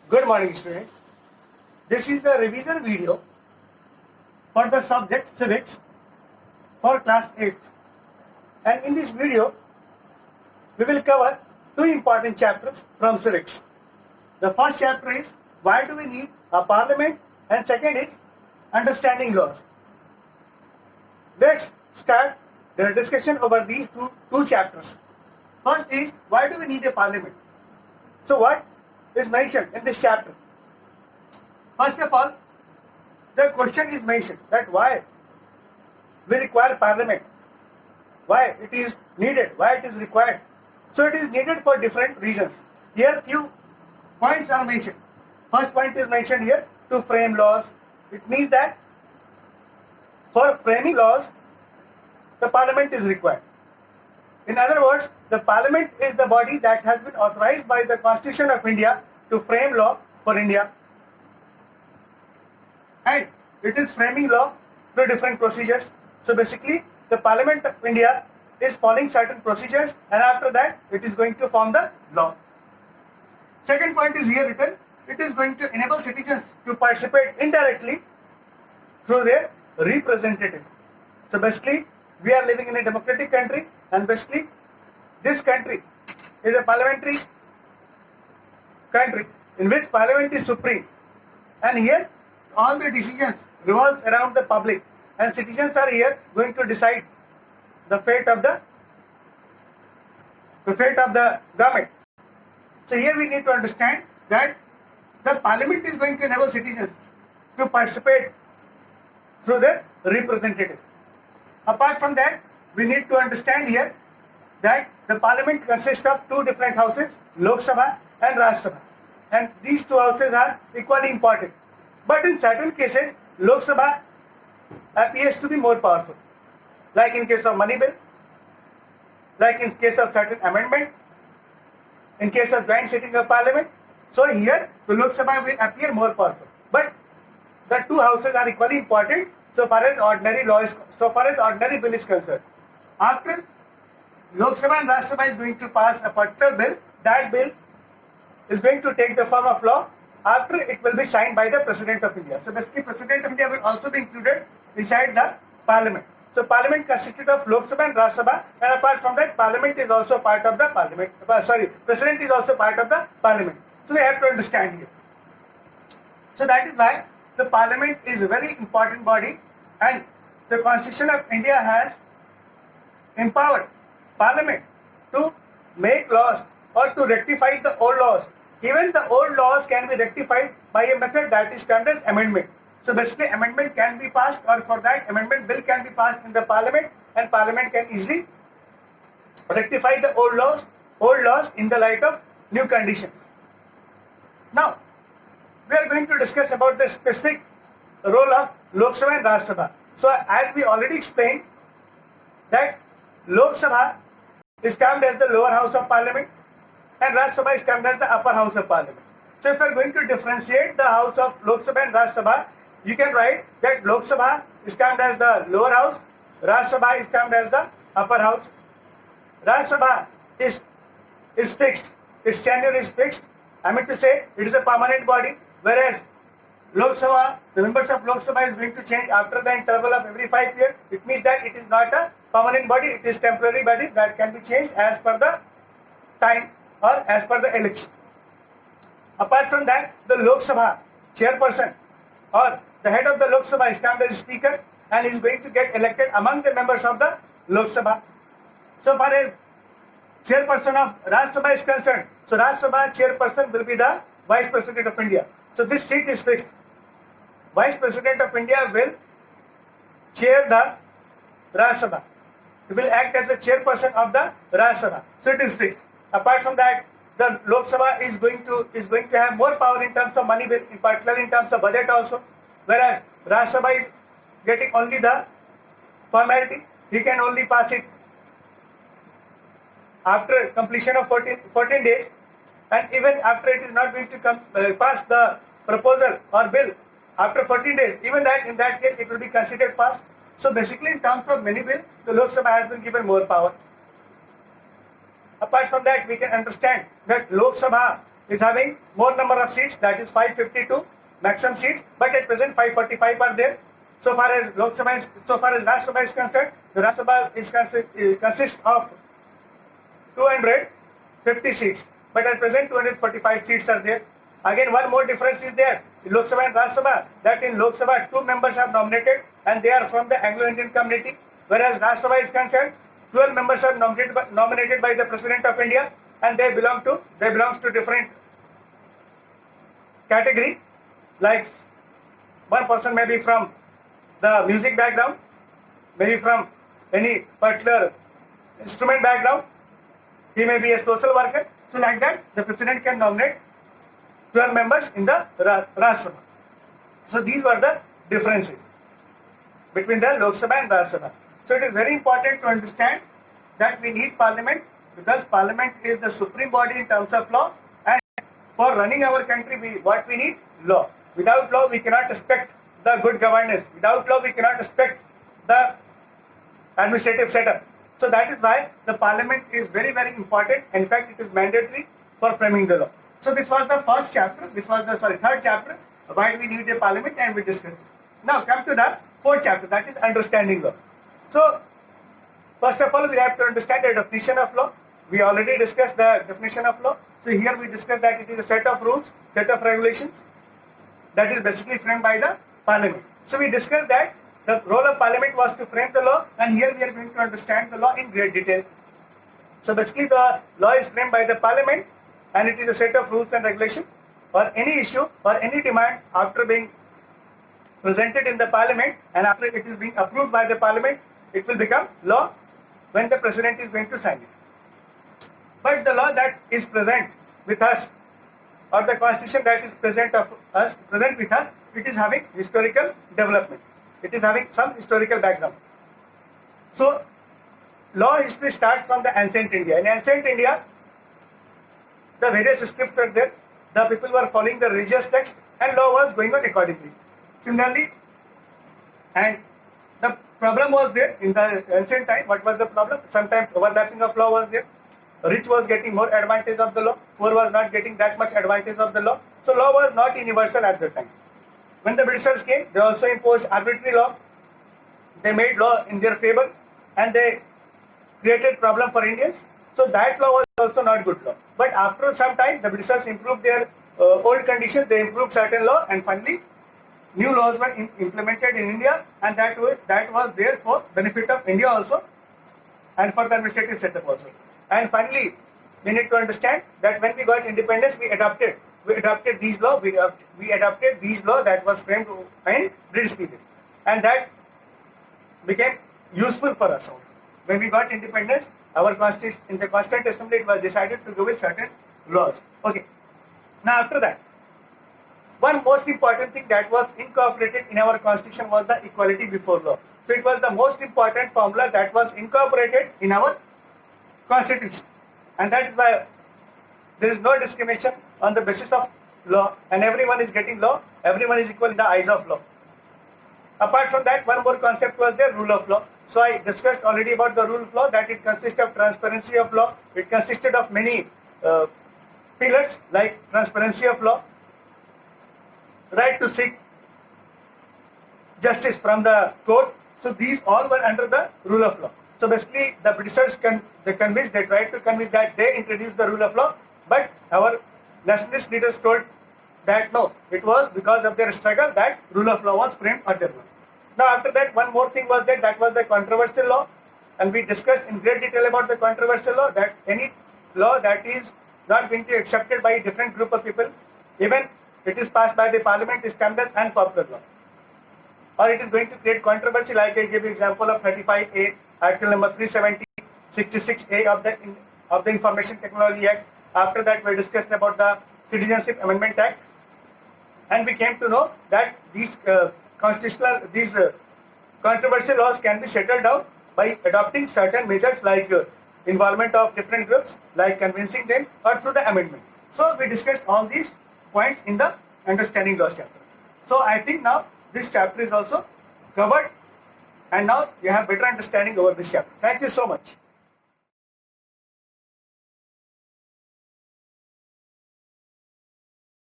Good morning, students. This is the revision video for the subject civics for class 8th. And in this video, we will cover two important chapters from civics. The first chapter is why do we need a parliament, and second is understanding laws. Let's start the discussion over these two chapters. First is why do we need a parliament? So what is mentioned in this chapter? First of all, the question is mentioned that why we require parliament, why it is needed, why it is required. So it is needed for different reasons. Here few points are mentioned. First point is mentioned here, to frame laws. It means that for framing laws, the parliament is required. In other words, the parliament is the body that has been authorized by the Constitution of India to frame law for India. And it is framing law through different procedures. So basically, the Parliament of India is following certain procedures, and after that, it is going to form the law. Second point is here written, it is going to enable citizens to participate indirectly through their representatives. So basically, we are living in a democratic country, and basically, this country is a parliamentary country in which parliament is supreme. And here, all the decisions revolves around the public, and citizens are here going to decide the fate of the government. So here we need to understand that the parliament is going to enable citizens to participate through their representative. Apart from that, we need to understand here that the parliament consists of two different houses, Lok Sabha and Rajya Sabha, and these two houses are equally important. But in certain cases, Lok Sabha appears to be more powerful, like in case of money bill, like in case of certain amendment, in case of joint sitting of parliament. So here, the Lok Sabha will appear more powerful. But the two houses are equally important so far as ordinary bill is concerned. After Lok Sabha and Rajya Sabha is going to pass a particular bill, that bill is going to take the form of law. After it will be signed by the President of India. So basically, President of India will also be included inside the Parliament. So Parliament consists of Lok Sabha and Rajya Sabha, and apart from that, Parliament is also part of the Parliament. President is also part of the Parliament. So we have to understand here. So that is why the Parliament is a very important body, and the Constitution of India has empowered Parliament to make laws or to rectify the old laws. Even the old laws can be rectified by a method that is termed as amendment. So basically, amendment can be passed, or for that, amendment bill can be passed in the Parliament, and Parliament can easily rectify the old laws in the light of new conditions. Now, we are going to discuss about the specific role of Lok Sabha and Rajya Sabha. So as we already explained that Lok Sabha is termed as the lower house of Parliament, and Rajya Sabha is termed as the upper house of Parliament. So if we are going to differentiate the house of Lok Sabha and Rajya Sabha, you can write that Lok Sabha is termed as the lower house, Rajya Sabha is termed as the upper house. Rajya Sabha is fixed, its tenure is fixed. I mean to say, it is a permanent body, whereas Lok Sabha, the members of Lok Sabha is going to change after the interval of every 5 years. It means that it is not a permanent body, it is temporary body that can be changed as per the time or as per the election. Apart from that, the Lok Sabha chairperson or the head of the Lok Sabha is termed as speaker, and is going to get elected among the members of the Lok Sabha. So far as chairperson of Rajya Sabha is concerned, so Rajya Sabha chairperson will be the Vice President of India. So this seat is fixed. Vice President of India will chair the Rajya Sabha. He will act as the chairperson of the Rajya Sabha. So it is fixed. Apart from that, the Lok Sabha is going to have more power in terms of money bill, in particular in terms of budget also, whereas Rajya Sabha is getting only the formality. He can only pass it after completion of 14 days, and even after it is not going to pass the proposal or bill after 14 days, even that in that case it will be considered passed. So basically, in terms of money bill, the Lok Sabha has been given more power. Apart from that, we can understand that Lok Sabha is having more number of seats, that is 552 maximum seats, but at present 545 are there. So far as Lok Sabha is, so far as Rajya Sabha is concerned, the Rajya Sabha consists of 250 seats, but at present 245 seats are there. Again, one more difference is there in Lok Sabha and Rajya Sabha, that in Lok Sabha 2 members are nominated and they are from the Anglo-Indian community, whereas Rajya Sabha is concerned 12 members are nominated by the President of India and they belongs to different category. Like one person may be from the music background, maybe from any particular instrument background, he may be a social worker. So like that, the President can nominate 12 members in the Rajya Sabha. So these were the differences between the Lok Sabha and Rajya Sabha. So it is very important to understand that we need Parliament because Parliament is the supreme body in terms of law, and for running our country, what we need? Law. Without law, we cannot expect the good governance. Without law, we cannot expect the administrative setup. So that is why the Parliament is very, very important. In fact, it is mandatory for framing the law. So this was the first chapter. This was the third chapter. Why we need a Parliament, and we discussed it. Now come to the fourth chapter, that is understanding law. So first of all, we have to understand the definition of law. We already discussed the definition of law. So here we discussed that it is a set of rules, set of regulations that is basically framed by the Parliament. So we discussed that the role of Parliament was to frame the law, and here we are going to understand the law in great detail. So basically the law is framed by the Parliament and it is a set of rules and regulations or any issue or any demand after being presented in the Parliament and after it is being approved by the Parliament, it will become law when the President is going to sign it. But the law that is present with us or the Constitution that is present with us, it is having historical development. It is having some historical background. So law history starts from the ancient India. In ancient India, the various scripts were there. The people were following the religious text and law was going on accordingly. Similarly, and the problem was there in the ancient time. What was the problem? Sometimes overlapping of law was there. Rich was getting more advantage of the law. Poor was not getting that much advantage of the law. So law was not universal at the time. When the Britishers came, they also imposed arbitrary law. They made law in their favor and they created problem for Indians. So that law was also not good law. But after some time, the Britishers improved their old conditions. They improved certain law and finally new laws were implemented in India, and that was there for benefit of India also and for the administrative setup also. And finally, we need to understand that when we got independence, we adopted these laws. We adopted these laws that was framed in British period, and that became useful for us also. When we got independence, our constitution in the Constituent Assembly it was decided to go with certain laws. Okay. Now after that, one most important thing that was incorporated in our Constitution was the equality before law. So it was the most important formula that was incorporated in our Constitution, and that is why there is no discrimination on the basis of law, and everyone is getting law. Everyone is equal in the eyes of law. Apart from that, one more concept was the rule of law. So I discussed already about the rule of law, that it consists of transparency of law. It consisted of many pillars like transparency of law, right to seek justice from the court. So these all were under the rule of law. So basically the Britishers they tried to convince that they introduced the rule of law, but our nationalist leaders told that no, it was because of their struggle that rule of law was framed or developed. Now after that, one more thing was that was the controversial law, and we discussed in great detail about the controversial law, that any law that is not going to be accepted by a different group of people, even it is passed by the Parliament, is termed as unpopular law, or it is going to create controversy. Like I gave example of 35A, Article number 370, 66A of the Information Technology Act. After that, we discussed about the Citizenship Amendment Act, and we came to know that these controversial laws can be settled down by adopting certain measures like involvement of different groups, like convincing them, or through the amendment. So we discussed all these points in the understanding laws chapter. So I think now this chapter is also covered, and now you have better understanding over this chapter. Thank you so much.